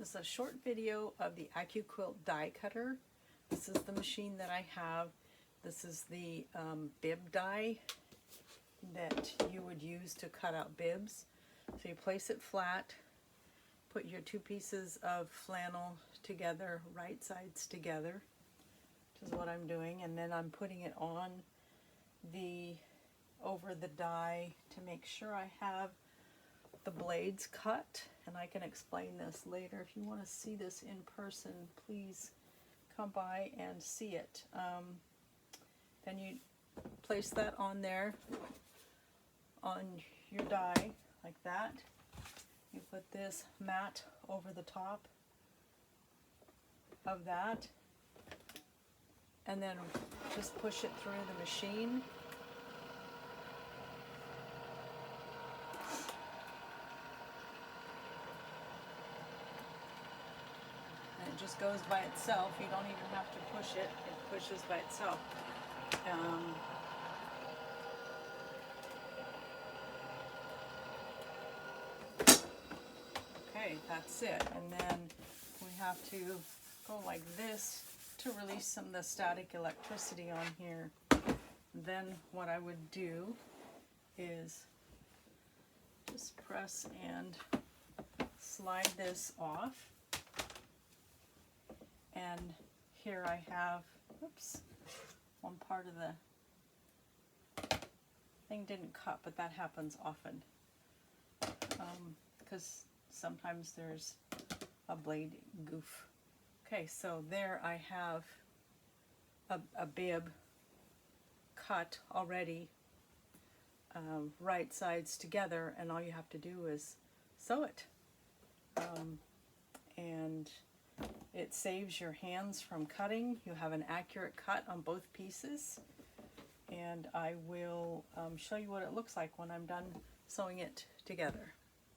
This is a short video of the Accuquilt die cutter. This is the machine that I have. This is the bib die that you would use to cut out bibs. So you place it flat, put your two pieces of flannel together, right sides together, which is what I'm doing, and then I'm putting it on over the die to make sure I have the blades cut, and I can explain this later. If you want to see this in person, please come by and see it. Then you place that on there on your die like that. You put this mat over the top of that, and then just push it through the machine. And it just goes by itself. You don't even have to push it. It pushes by itself. Okay, that's it. And then we have to go like this to release some of the static electricity on here. Then what I would do is just press and slide this off. And here I have, oops, one part of the thing didn't cut, but that happens often because sometimes there's a blade goof. Okay, so there I have a bib cut already, right sides together, and all you have to do is sew it. And it saves your hands from cutting. You have an accurate cut on both pieces, and I will show you what it looks like when I'm done sewing it together.